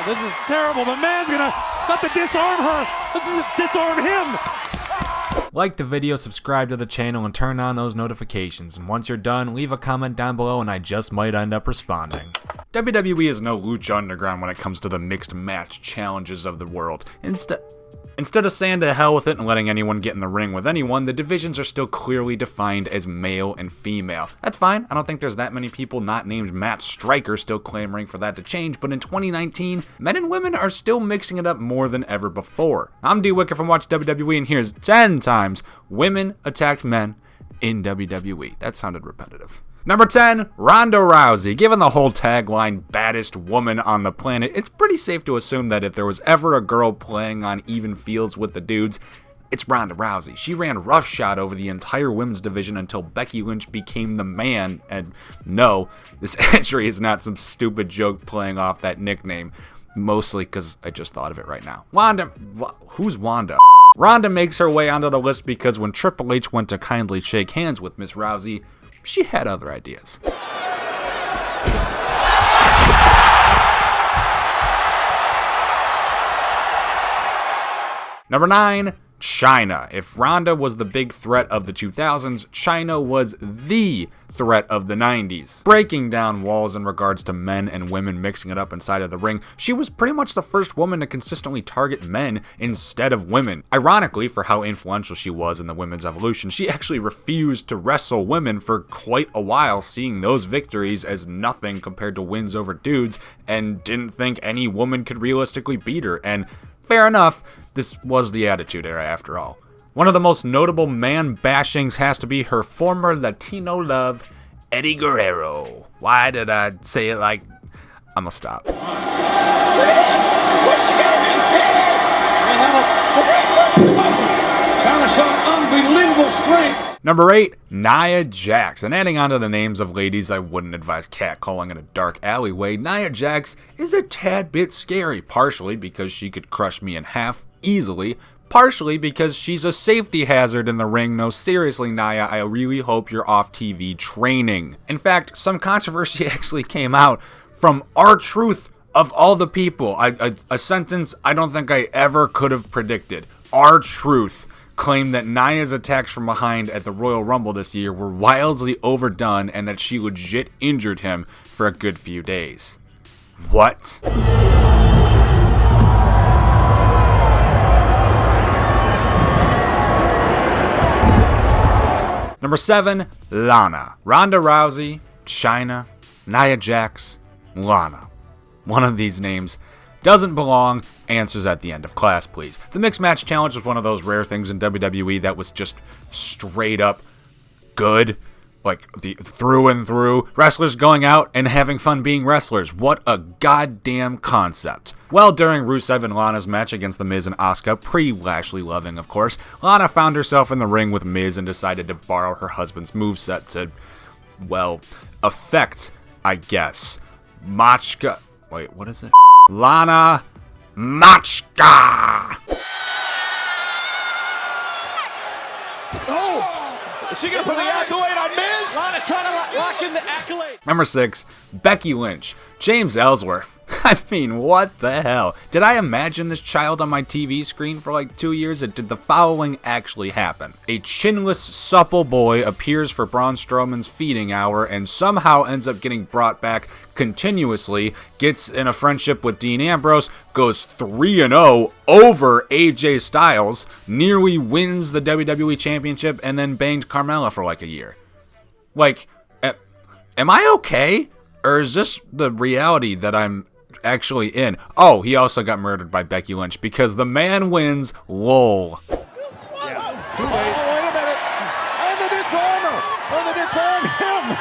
This is terrible. The man's gonna got to disarm her. Let's disarm him. Like the video, subscribe to the channel, and turn on those notifications. And once you're done, leave a comment down below and I just might end up responding. WWE is no Lucha Underground when it comes to the mixed match challenges of the world. Instead of saying to hell with it and letting anyone get in the ring with anyone, the divisions are still clearly defined as male and female. That's fine. I don't think there's that many people not named Matt Striker still clamoring for that to change, but in 2019, men and women are still mixing it up more than ever before. I'm D Wicker from Watch WWE, and here's 10 times women attacked men in WWE. That sounded repetitive. Number 10, Ronda Rousey. Given the whole tagline, baddest woman on the planet, it's pretty safe to assume that if there was ever a girl playing on even fields with the dudes, it's Ronda Rousey. She ran roughshod over the entire women's division until Becky Lynch became the man. And no, this entry is not some stupid joke playing off that nickname, mostly because I just thought of it right now. Who's Wanda? Ronda makes her way onto the list because when Triple H went to kindly shake hands with Miss Rousey, she had other ideas. Number 9, China. If Ronda was the big threat of the 2000s, China was the threat of the 90s. Breaking down walls in regards to men and women mixing it up inside of the ring, she was pretty much the first woman to consistently target men instead of women. Ironically, for how influential she was in the women's evolution, she actually refused to wrestle women for quite a while, seeing those victories as nothing compared to wins over dudes, and didn't think any woman could realistically beat her. And fair enough, this was the Attitude Era after all. One of the most notable man bashings has to be her former Latino love, Eddie Guerrero. Why did I say it like... I'm gonna stop. What's she got? Trying to show unbelievable strength. Number 8, Nia Jax. And adding on to the names of ladies I wouldn't advise catcalling in a dark alleyway, Nia Jax is a tad bit scary, partially because she could crush me in half easily, partially because she's a safety hazard in the ring. No, seriously, Nia, I really hope you're off TV training. In fact, some controversy actually came out from R-Truth of all the people. A sentence I don't think I ever could have predicted. R-Truth claimed that Nia's attacks from behind at the Royal Rumble this year were wildly overdone and that she legit injured him for a good few days. What? Number 7, Lana. Ronda Rousey, China, Nia Jax, Lana. One of these names doesn't belong. Answers at the end of class, please. The Mixed Match Challenge was one of those rare things in WWE that was just straight up good. Like, through and through. Wrestlers going out and having fun being wrestlers. What a goddamn concept. Well, during Rusev and Lana's match against The Miz and Asuka, pre-Lashley loving, of course, Lana found herself in the ring with Miz and decided to borrow her husband's moveset to, well, affect, I guess, Machka. Wait, what is it? Lana Machka! Oh! Is she gonna put the accolade on Miz? Lana trying to lock in the accolade. Number 6, Becky Lynch. James Ellsworth. I mean, what the hell? Did I imagine this child on my TV screen for like 2 years, or did the following actually happen? A chinless, supple boy appears for Braun Strowman's feeding hour and somehow ends up getting brought back continuously, gets in a friendship with Dean Ambrose, goes 3-0 over AJ Styles, nearly wins the WWE Championship, and then banged Carmella for like a year. Like, am I okay? Or is this the reality that I'm actually in? Oh, he also got murdered by Becky Lynch because the man wins. Lol. Yeah. Too late. Oh, wait a minute. And the disarmer. Or the disarm him.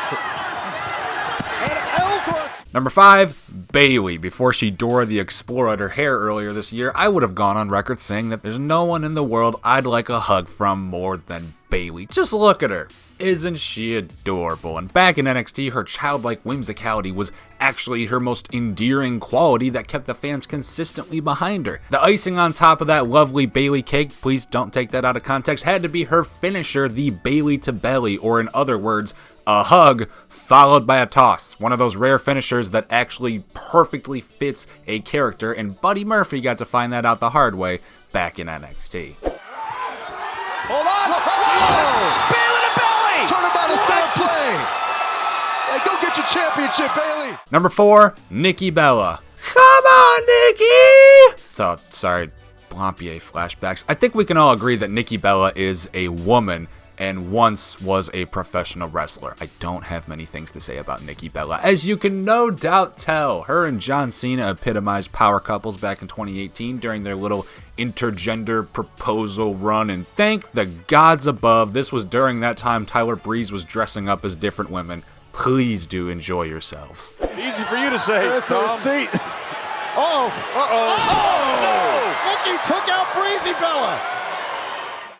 And Ellsworth. Number 5, Bayley. Before she Dora the Explorer at her hair earlier this year, I would have gone on record saying that there's no one in the world I'd like a hug from more than Bayley. Just look at her. Isn't she adorable? And back in NXT, her childlike whimsicality was actually her most endearing quality that kept the fans consistently behind her. The icing on top of that lovely Bayley cake, please don't take that out of context, had to be her finisher, the Bayley to Belly, or in other words, a hug followed by a toss. One of those rare finishers that actually perfectly fits a character, and Buddy Murphy got to find that out the hard way back in NXT. Hold on. Oh. Bayley to belly. Turnabout is fair play. Hey, go get your championship, Bayley. Number 4, Nikki Bella. Come on, Nikki! So, sorry, Blampier flashbacks. I think we can all agree that Nikki Bella is a woman and once was a professional wrestler. I don't have many things to say about Nikki Bella. As you can no doubt tell, her and John Cena epitomized power couples back in 2018 during their little intergender proposal run, and thank the gods above, this was during that time Tyler Breeze was dressing up as different women. Please do enjoy yourselves. Easy for you to say, Tom. Seat. Oh, Nikki took out Breezy Bella.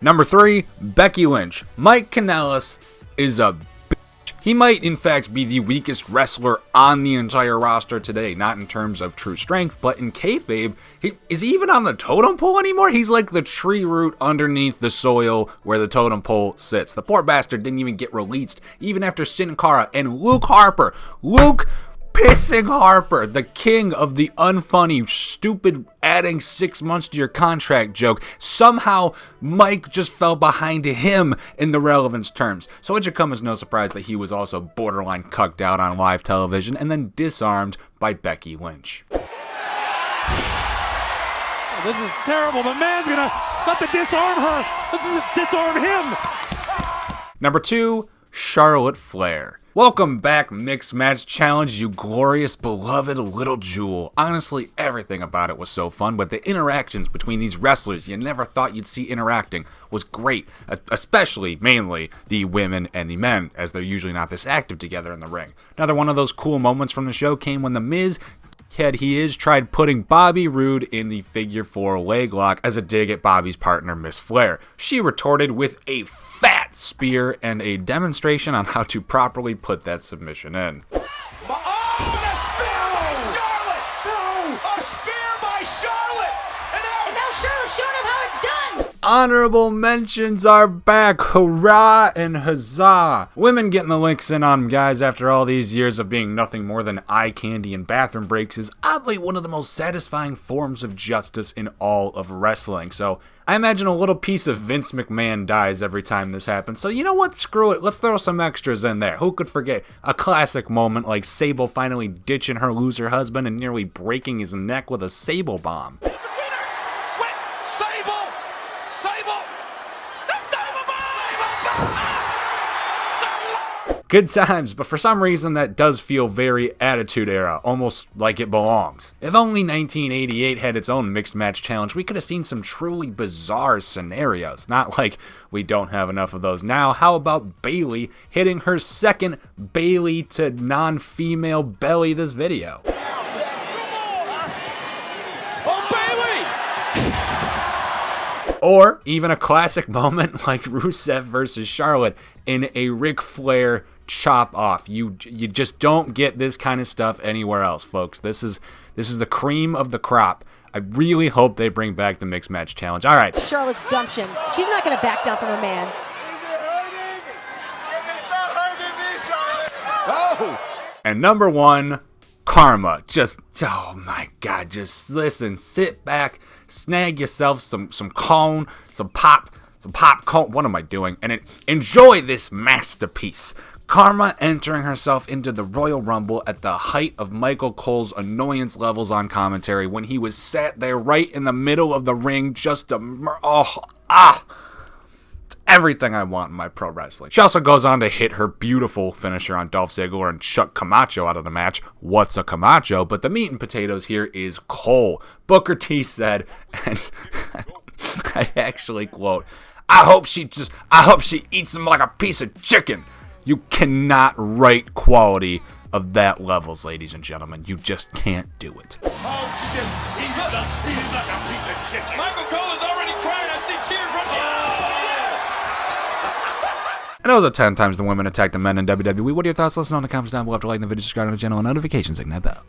Number 3, Becky Lynch. Mike Kanellis is a bitch. He might, in fact, be the weakest wrestler on the entire roster today. Not in terms of true strength, but in kayfabe. Is he even on the totem pole anymore? He's like the tree root underneath the soil where the totem pole sits. The poor bastard didn't even get released, even after Sin Cara and Luke Harper. Luke Pissing Harper, the king of the unfunny, stupid adding 6 months to your contract joke. Somehow, Mike just fell behind him in the relevance terms. So it should come as no surprise that he was also borderline cucked out on live television and then disarmed by Becky Lynch. Oh, this is terrible. The man's gonna have to disarm her. Let's just disarm him. Number 2, Charlotte Flair. Welcome back, Mixed Match Challenge, you glorious, beloved little jewel. Honestly, everything about it was so fun, but the interactions between these wrestlers you never thought you'd see interacting was great, especially, mainly, the women and the men, as they're usually not this active together in the ring. Another one of those cool moments from the show came when The Miz, tried putting Bobby Roode in the figure 4 leg lock as a dig at Bobby's partner, Miss Flair. She retorted with a fat spear and a demonstration on how to properly put that submission in. Oh, the spear by Charlotte! No! A spear by Charlotte! And now Charlotte's showing him how it's done! Honorable mentions are back. Hurrah and huzzah. Women getting the links in on guys after all these years of being nothing more than eye candy and bathroom breaks is oddly one of the most satisfying forms of justice in all of wrestling. So I imagine a little piece of Vince McMahon dies every time this happens. So you know what? Screw it. Let's throw some extras in there. Who could forget a classic moment like Sable finally ditching her loser husband and nearly breaking his neck with a Sable bomb? Good times, but for some reason that does feel very Attitude Era, almost like it belongs. If only 1988 had its own Mixed Match Challenge, we could have seen some truly bizarre scenarios. Not like we don't have enough of those now. How about Bayley hitting her second Bayley to non-female belly this video? Or even a classic moment like Rusev versus Charlotte in a Ric Flair chop off. You just don't get this kind of stuff anywhere else, folks. This is the cream of the crop. I really hope they bring back the Mixed Match Challenge. All right. Charlotte's gumption. She's not going to back down from a man. Oh! And number 1, Karma. Just, oh my God, just listen, sit back, snag yourself some cone, some popcorn. What am I doing? And enjoy this masterpiece. Karma entering herself into the Royal Rumble at the height of Michael Cole's annoyance levels on commentary when he was sat there right in the middle of the ring just to It's everything I want in my pro wrestling. She also goes on to hit her beautiful finisher on Dolph Ziggler and chuck Camacho out of the match. What's a Camacho? But the meat and potatoes here is Cole. Booker T said, and I actually quote, I hope she eats him like a piece of chicken. You cannot write quality of that levels, ladies and gentlemen. You just can't do it. Oh, she just eats like a piece of chicken. Michael Cole is already crying. I see tears running. And those are 10 times the women attack the men in WWE. What are your thoughts? Let us know in the comments down below. After liking the video, subscribe to the channel, and notifications, ignite that bell.